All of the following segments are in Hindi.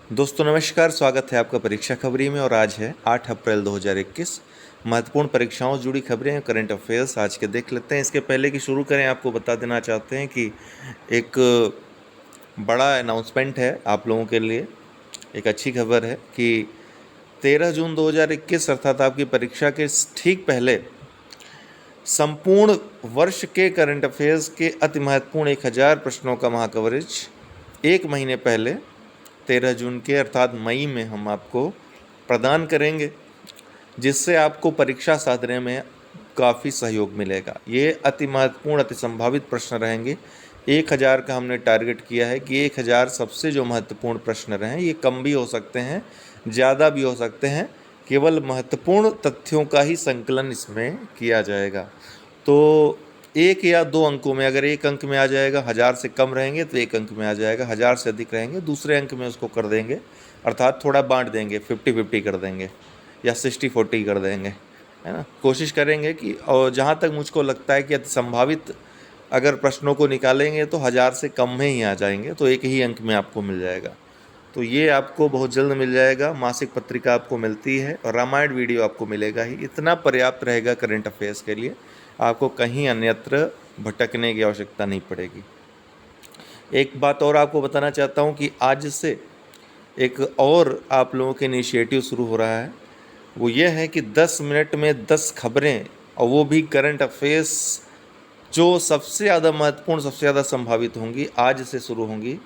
दोस्तों नमस्कार, स्वागत है आपका परीक्षा खबरी में। और आज है 8 अप्रैल 2021। महत्वपूर्ण परीक्षाओं से जुड़ी खबरें, करंट अफेयर्स आज के देख लेते हैं। इसके पहले कि शुरू करें, आपको बता देना चाहते हैं कि एक बड़ा अनाउंसमेंट है आप लोगों के लिए। एक अच्छी खबर है कि 13 जून 2021 अर्थात आपकी परीक्षा के ठीक पहले संपूर्ण वर्ष के करंट अफेयर्स के अति महत्वपूर्ण 1000 प्रश्नों का महाकवरेज एक महीने पहले 13 जून के अर्थात मई में हम आपको प्रदान करेंगे, जिससे आपको परीक्षा साधने में काफ़ी सहयोग मिलेगा। ये अति महत्वपूर्ण, अति संभावित प्रश्न रहेंगे। 1000 का हमने टारगेट किया है कि 1000 सबसे जो महत्वपूर्ण प्रश्न रहें, ये कम भी हो सकते हैं, ज़्यादा भी हो सकते हैं। केवल महत्वपूर्ण तथ्यों का ही संकलन इसमें किया जाएगा। तो 1 या 2 अंकों में, अगर 1 अंक में आ जाएगा, 1000 से कम रहेंगे तो 1 अंक में आ जाएगा, 1000 से अधिक रहेंगे दूसरे अंक में उसको कर देंगे, अर्थात थोड़ा बांट देंगे, 50-50 कर देंगे या 60-40 कर देंगे, है ना। कोशिश करेंगे कि, और जहाँ तक मुझको लगता है कि अति संभावित अगर प्रश्नों को निकालेंगे तो 1000 से कम में ही आ जाएंगे, तो 1 ही अंक में आपको मिल जाएगा। तो ये आपको बहुत जल्द मिल जाएगा। मासिक पत्रिका आपको मिलती है और रामायण वीडियो आपको मिलेगा ही, इतना पर्याप्त रहेगा करंट अफेयर्स के लिए। आपको कहीं अन्यत्र भटकने की आवश्यकता नहीं पड़ेगी। एक बात और आपको बताना चाहता हूँ कि आज से एक और आप लोगों के इनिशिएटिव शुरू हो रहा है। वो ये है कि 10 मिनट में 10 खबरें, और वो भी करंट अफेयर्स जो सबसे ज़्यादा महत्वपूर्ण, सबसे ज़्यादा संभावित होंगी, आज से शुरू होंगी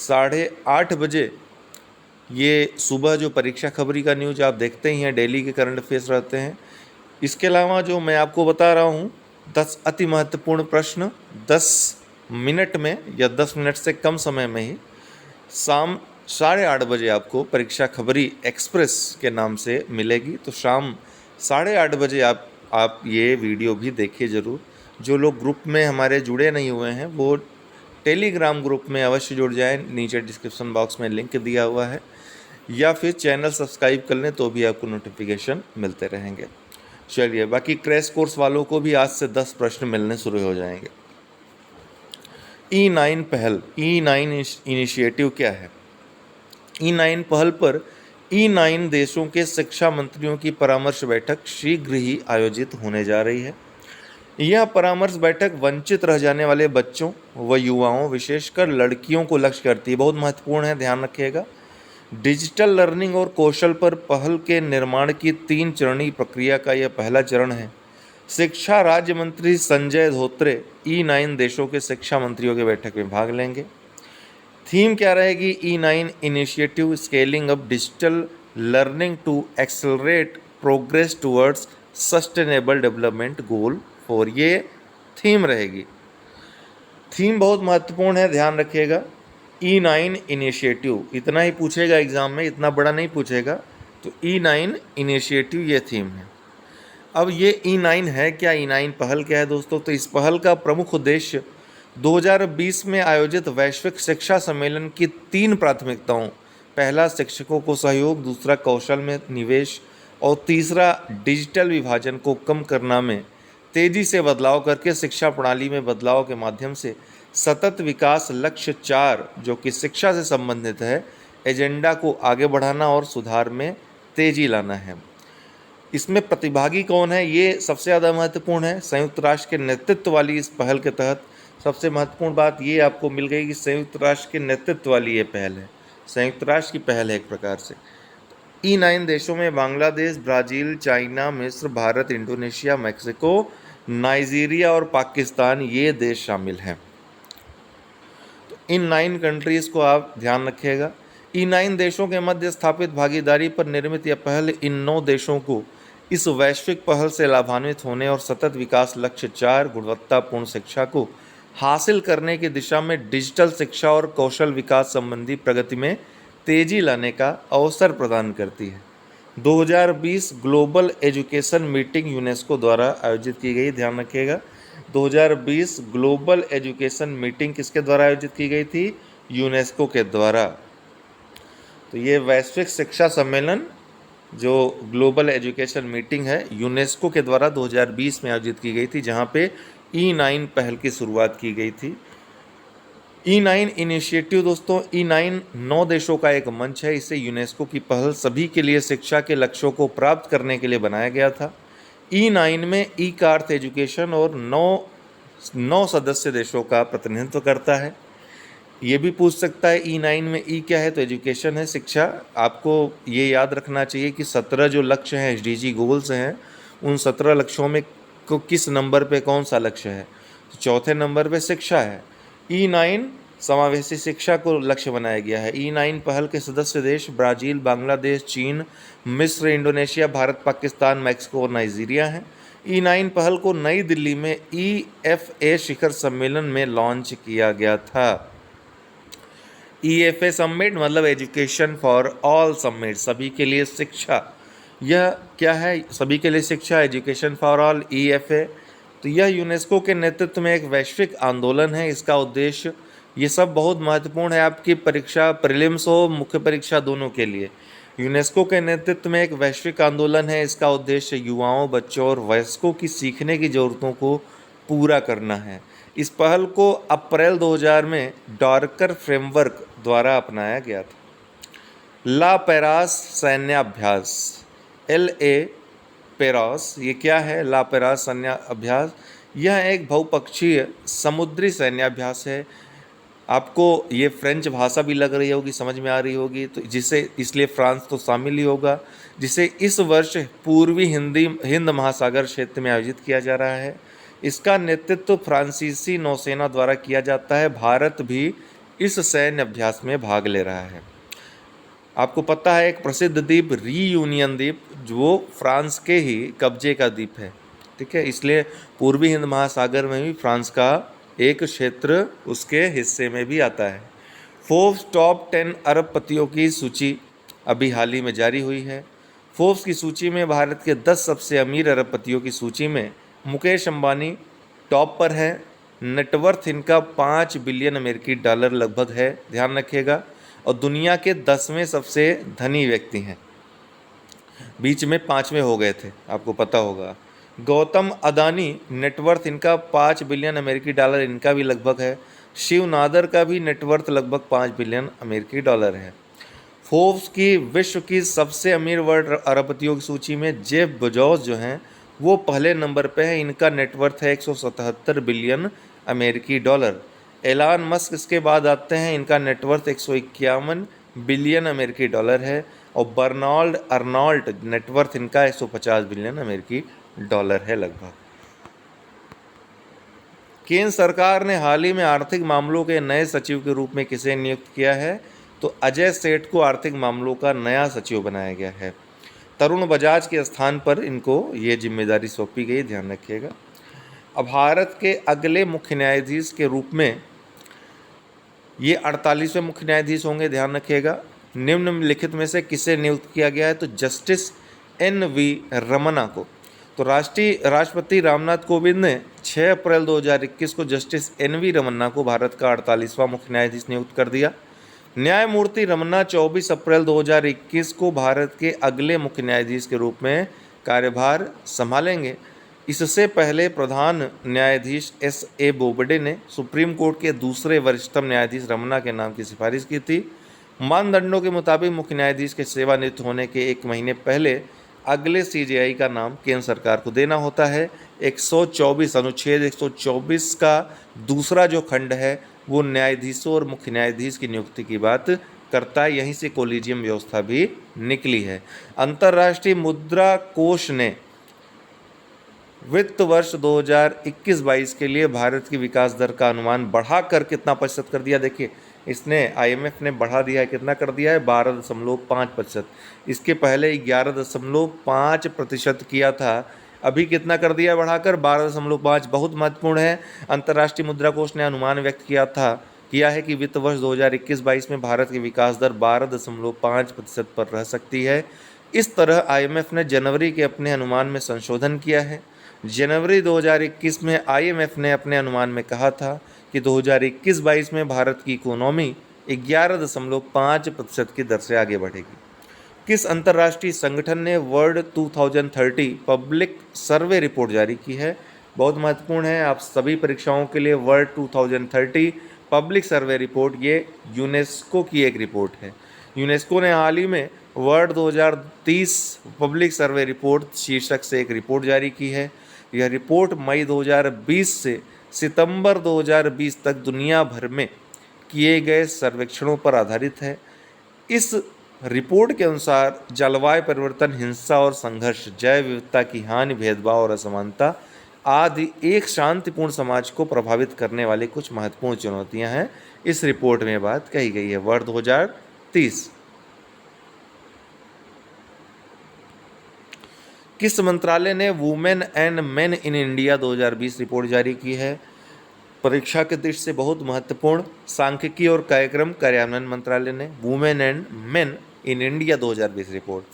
8:30 बजे। ये सुबह जो परीक्षा खबरी का न्यूज आप देखते ही हैं, डेली के करंट अफेयर्स रहते हैं। इसके अलावा जो मैं आपको बता रहा हूँ, 10 अति महत्वपूर्ण प्रश्न 10 मिनट में या 10 मिनट से कम समय में ही शाम 8:30 बजे आपको परीक्षा खबरी एक्सप्रेस के नाम से मिलेगी। तो शाम 8:30 बजे आप ये वीडियो भी देखिए ज़रूर। जो लोग ग्रुप में हमारे जुड़े नहीं हुए हैं वो टेलीग्राम ग्रुप में अवश्य जुड़ जाएं, नीचे डिस्क्रिप्शन बॉक्स में लिंक दिया हुआ है, या फिर चैनल सब्सक्राइब कर लें तो भी आपको नोटिफिकेशन मिलते रहेंगे। चलिए, बाकी क्रैश कोर्स वालों को भी आज से 10 प्रश्न मिलने शुरू हो जाएंगे। E9 पहल, E9 इनिशिएटिव क्या है? E9 पहल पर E9 देशों के शिक्षा मंत्रियों की परामर्श बैठक शीघ्र ही आयोजित होने जा रही है। यह परामर्श बैठक वंचित रह जाने वाले बच्चों व युवाओं, विशेषकर लड़कियों को लक्ष्य करती है। बहुत महत्वपूर्ण है, ध्यान रखिएगा। डिजिटल लर्निंग और कौशल पर पहल के निर्माण की 3 चरणीय प्रक्रिया का यह पहला चरण है। शिक्षा राज्य मंत्री संजय धोत्रे E9 देशों के शिक्षा मंत्रियों की बैठक में भाग लेंगे। थीम क्या रहेगी? E9 initiative scaling up digital learning to accelerate progress towards sustainable development goal 4, ये थीम रहेगी। थीम बहुत महत्वपूर्ण है, ध्यान रखिएगा। E9 इनिशिएटिव, इतना ही पूछेगा एग्जाम में, इतना बड़ा नहीं पूछेगा। तो E9 इनिशिएटिव ये थीम है। अब ये E9 है क्या? E9 पहल क्या है दोस्तों? तो इस पहल का प्रमुख उद्देश्य 2020 में आयोजित वैश्विक शिक्षा सम्मेलन की 3 प्राथमिकताओं, पहला शिक्षकों को सहयोग, दूसरा कौशल में निवेश और तीसरा डिजिटल विभाजन को कम करना में तेजी से बदलाव करके शिक्षा प्रणाली में बदलाव के माध्यम से सतत विकास लक्ष्य 4, जो कि शिक्षा से संबंधित है, एजेंडा को आगे बढ़ाना और सुधार में तेजी लाना है। इसमें प्रतिभागी कौन है, ये सबसे ज़्यादा महत्वपूर्ण है। संयुक्त राष्ट्र के नेतृत्व वाली इस पहल के तहत सबसे महत्वपूर्ण बात ये आपको मिल गई कि संयुक्त राष्ट्र के नेतृत्व वाली ये पहल है, संयुक्त राष्ट्र की पहल है एक प्रकार से। E9 देशों में बांग्लादेश, ब्राज़ील, चाइना, मिस्र, भारत, इंडोनेशिया, मैक्सिको, नाइजीरिया और पाकिस्तान, ये देश शामिल हैं। तो इन 9 कंट्रीज़ को आप ध्यान रखिएगा। E9 देशों के मध्य स्थापित भागीदारी पर निर्मित यह पहल इन 9 देशों को इस वैश्विक पहल से लाभान्वित होने और सतत विकास लक्ष्य 4, गुणवत्तापूर्ण शिक्षा को हासिल करने की दिशा में डिजिटल शिक्षा और कौशल विकास संबंधी प्रगति में तेजी लाने का अवसर प्रदान करती है। 2020 ग्लोबल एजुकेशन मीटिंग यूनेस्को द्वारा आयोजित की गई, ध्यान रखिएगा। 2020 ग्लोबल एजुकेशन मीटिंग किसके द्वारा आयोजित की गई थी? यूनेस्को के द्वारा। तो ये वैश्विक शिक्षा सम्मेलन जो ग्लोबल एजुकेशन मीटिंग है, यूनेस्को के द्वारा 2020 में आयोजित की गई थी, जहाँ पे E9 पहल की शुरुआत की गई थी। E9 इनिशिएटिव दोस्तों, E9 9 देशों का एक मंच है। इसे यूनेस्को की पहल सभी के लिए शिक्षा के लक्ष्यों को प्राप्त करने के लिए बनाया गया था। E9 में ई का अर्थ एजुकेशन और 9 सदस्य देशों का प्रतिनिधित्व करता है। ये भी पूछ सकता है E9 में ई क्या है, तो एजुकेशन है, शिक्षा। आपको ये याद रखना चाहिए कि 17 जो लक्ष्य हैं, SDG गोल्स हैं, उन 17 लक्ष्यों में को किस नंबर पे कौन सा लक्ष्य है, तो चौथे नंबर पे शिक्षा है। E9 समावेशी शिक्षा को लक्ष्य बनाया गया है। E9 पहल के सदस्य देश ब्राज़ील, बांग्लादेश, चीन, मिस्र, इंडोनेशिया, भारत, पाकिस्तान, मैक्सिको और नाइजीरिया हैं। E9 पहल को नई दिल्ली में EFA शिखर सम्मेलन में लॉन्च किया गया था। EFA समिट मतलब एजुकेशन फॉर ऑल समिट, सभी के लिए शिक्षा। यह क्या है? सभी के लिए शिक्षा, एजुकेशन फॉर ऑल, EFA। तो यह यूनेस्को के नेतृत्व में एक वैश्विक आंदोलन है। इसका उद्देश्य, ये सब बहुत महत्वपूर्ण है आपकी परीक्षा, प्रीलिम्स हो, मुख्य परीक्षा, दोनों के लिए। यूनेस्को के नेतृत्व में एक वैश्विक आंदोलन है। इसका उद्देश्य युवाओं, बच्चों और वयस्कों की सीखने की ज़रूरतों को पूरा करना है। इस पहल को अप्रैल 2000 में डॉर्कर फ्रेमवर्क द्वारा अपनाया गया था। ला पेरास सैन्याभ्यास, LA पेरास, ये क्या है? ला पेरास सैन्याभ्यास, यह एक बहुपक्षीय समुद्री सैन्याभ्यास है। आपको ये फ्रेंच भाषा भी लग रही होगी, समझ में आ रही होगी, तो जिसे इसलिए फ्रांस तो शामिल ही होगा, जिसे इस वर्ष पूर्वी हिंद महासागर क्षेत्र में आयोजित किया जा रहा है। इसका नेतृत्व फ्रांसीसी नौसेना द्वारा किया जाता है। भारत भी इस सैन्य अभ्यास में भाग ले रहा है। आपको पता है एक प्रसिद्ध द्वीप रीयूनियन द्वीप, जो फ्रांस के ही कब्जे का द्वीप है, ठीक है, इसलिए पूर्वी हिंद महासागर में भी फ्रांस का एक क्षेत्र उसके हिस्से में भी आता है। फोर्ब्स टॉप 10 अरबपतियों की सूची अभी हाल ही में जारी हुई है। फोर्ब्स की सूची में भारत के 10 सबसे अमीर अरबपतियों की सूची में मुकेश अंबानी टॉप पर है। नेटवर्थ इनका 5 बिलियन अमेरिकी डॉलर लगभग है, ध्यान रखिएगा, और दुनिया के 10वें सबसे धनी व्यक्ति हैं। बीच में 5वें हो गए थे, आपको पता होगा। गौतम अदानी नेटवर्थ इनका 5 बिलियन अमेरिकी डॉलर इनका भी लगभग है। शिव नादर का भी नेटवर्थ लगभग 5 बिलियन अमेरिकी डॉलर है। फोर्ब्स की विश्व की सबसे अमीर वर्ल्ड अरबपतियों की सूची में जेफ बेजोस जो हैं वो पहले नंबर पे है। इनका नेटवर्थ है 177 बिलियन अमेरिकी डॉलर। एलान मस्क इसके बाद आते हैं, इनका नेटवर्थ 151 बिलियन अमेरिकी डॉलर है। और बर्नाल्ड अर्नॉल्ट नेटवर्थ इनका 150 बिलियन अमेरिकी डॉलर है लगभग। केंद्र सरकार ने हाल ही में आर्थिक मामलों के नए सचिव के रूप में किसे नियुक्त किया है? तो अजय सेठ को आर्थिक मामलों का नया सचिव बनाया गया है। तरुण बजाज के स्थान पर इनको ये जिम्मेदारी सौंपी गई, ध्यान रखिएगा। अब भारत के अगले मुख्य न्यायाधीश के रूप में ये 48वें मुख्य न्यायाधीश होंगे, ध्यान रखिएगा। निम्नलिखित में से किसे नियुक्त किया गया है? तो जस्टिस NV रमन्ना को। तो राष्ट्रपति रामनाथ कोविंद ने 6 अप्रैल 2021 को जस्टिस NV रमन्ना को भारत का 48वां मुख्य न्यायाधीश नियुक्त कर दिया। न्यायमूर्ति रमन्ना 24 अप्रैल 2021 को भारत के अगले मुख्य न्यायाधीश के रूप में कार्यभार संभालेंगे। इससे पहले प्रधान न्यायाधीश SA बोबडे ने सुप्रीम कोर्ट के दूसरे वरिष्ठतम न्यायाधीश रमन्ना के नाम की सिफारिश की थी। मानदंडों के मुताबिक मुख्य न्यायाधीश के सेवानिवृत्त होने के 1 महीने पहले अगले CJI का नाम केंद्र सरकार को देना होता है। 124 अनुच्छेद 124 का दूसरा जो खंड है वो न्यायाधीशों और मुख्य न्यायाधीश की नियुक्ति की बात करता है। यहीं से कोलिजियम व्यवस्था भी निकली है। अंतर्राष्ट्रीय मुद्रा कोष ने वित्त वर्ष 2021-22 के लिए भारत की विकास दर का अनुमान बढ़ाकर कितना प्रतिशत कर दिया? देखिए, इसने IMF ने बढ़ा दिया है, कितना कर दिया है? 12.5%। इसके पहले 11.5% किया था, अभी कितना कर दिया बढ़ाकर? 12.5। बहुत महत्वपूर्ण है। अंतर्राष्ट्रीय मुद्रा कोष ने अनुमान व्यक्त किया है कि वित्त वर्ष 2021-22 में भारत की विकास दर 12.5% पर रह सकती है। इस तरह IMF ने जनवरी के अपने अनुमान में संशोधन किया है। जनवरी 2021 में IMF ने अपने अनुमान में कहा था कि 2021-22 में भारत की इकोनॉमी 11.5% की दर से आगे बढ़ेगी। किस अंतर्राष्ट्रीय संगठन ने वर्ल्ड 2030 पब्लिक सर्वे रिपोर्ट जारी की है? बहुत महत्वपूर्ण है आप सभी परीक्षाओं के लिए। वर्ल्ड 2030 पब्लिक सर्वे रिपोर्ट, ये यूनेस्को की एक रिपोर्ट है। यूनेस्को ने हाल ही में वर्ल्ड 2030 पब्लिक सर्वे रिपोर्ट शीर्षक से एक रिपोर्ट जारी की है। यह रिपोर्ट मई 2020 से सितंबर 2020 तक दुनिया भर में किए गए सर्वेक्षणों पर आधारित है। इस रिपोर्ट के अनुसार जलवायु परिवर्तन, हिंसा और संघर्ष, जैव विविधता की हानि, भेदभाव और असमानता आदि एक शांतिपूर्ण समाज को प्रभावित करने वाली कुछ महत्वपूर्ण चुनौतियां हैं। इस रिपोर्ट में बात कही गई है वर्ष 2030। किस मंत्रालय ने women and main in India 2020 report जारी की है? परीक्षा के दृष्टि से बहुत महत्वपूर्ण सांख्यिकी और कार्यक्रम कार्यान्वयन मंत्रालय ने women and main in India 2020 report.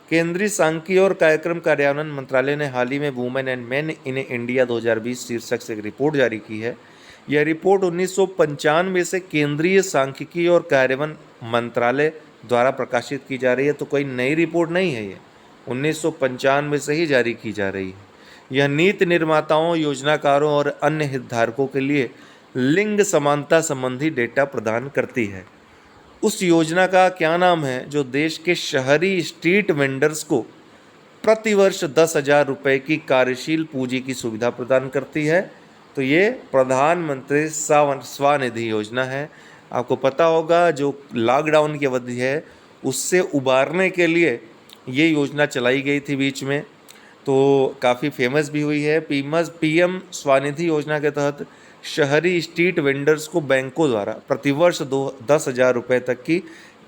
केंद्रीय सांख्यिकी और कार्यक्रम कार्यान्वयन मंत्रालय ने हाल ही में women and main in India 2020 शीर्षक से एक रिपोर्ट जारी की है। यह रिपोर्ट 1995 से केंद्रीय सांख्यिकी और कार्यान्वयन मंत्रालय द्वारा प्रकाशित की जा रही है, तो कोई नई रिपोर्ट नहीं है, ये 1995 से ही जारी की जा रही है। यह नीति निर्माताओं, योजनाकारों और अन्य हितधारकों के लिए लिंग समानता संबंधी डेटा प्रदान करती है। उस योजना का क्या नाम है जो देश के शहरी स्ट्रीट वेंडर्स को प्रतिवर्ष 10,000 रुपये की कार्यशील पूंजी की सुविधा प्रदान करती है? तो ये प्रधानमंत्री स्वनिधि योजना है। आपको पता होगा जो लॉकडाउन की अवधि है उससे उबारने के लिए ये योजना चलाई गई थी बीच में, तो काफ़ी फेमस भी हुई है। पीएम स्वनिधि योजना के तहत शहरी स्ट्रीट वेंडर्स को बैंकों द्वारा प्रतिवर्ष 10,000 रुपये तक की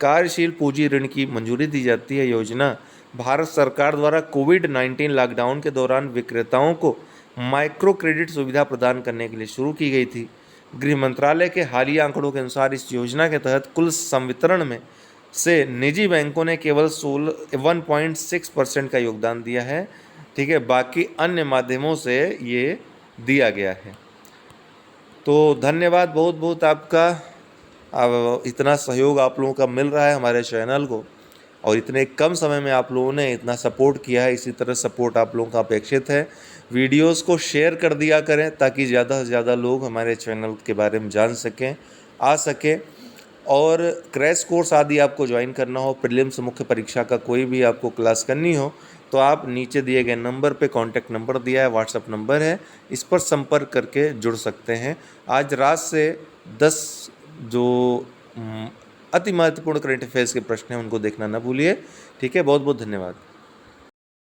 कार्यशील पूंजी ऋण की मंजूरी दी जाती है। योजना भारत सरकार द्वारा कोविड-19 लॉकडाउन के दौरान विक्रेताओं को माइक्रो क्रेडिट सुविधा प्रदान करने के लिए शुरू की गई थी। गृह मंत्रालय के हालिया आंकड़ों के अनुसार इस योजना के तहत कुल संवितरण में से निजी बैंकों ने केवल 1.6% का योगदान दिया है। ठीक है, बाकी अन्य माध्यमों से ये दिया गया है। तो धन्यवाद बहुत बहुत आपका। अब इतना सहयोग आप लोगों का मिल रहा है हमारे चैनल को, और इतने कम समय में आप लोगों ने इतना सपोर्ट किया है। इसी तरह सपोर्ट आप लोगों का अपेक्षित है। वीडियोस को शेयर कर दिया करें ताकि ज़्यादा से ज़्यादा लोग हमारे चैनल के बारे में जान सकें, आ सकें। और क्रैश कोर्स आदि आपको ज्वाइन करना हो, प्रीलिम्स मुख्य परीक्षा का कोई भी आपको क्लास करनी हो, तो आप नीचे दिए गए नंबर पे कॉन्टैक्ट नंबर दिया है, व्हाट्सअप नंबर है, इस पर संपर्क करके जुड़ सकते हैं। आज रात से 10 जो अति महत्वपूर्ण करंट अफेयर्स के प्रश्न हैं उनको देखना ना भूलिए। ठीक है, बहुत बहुत धन्यवाद।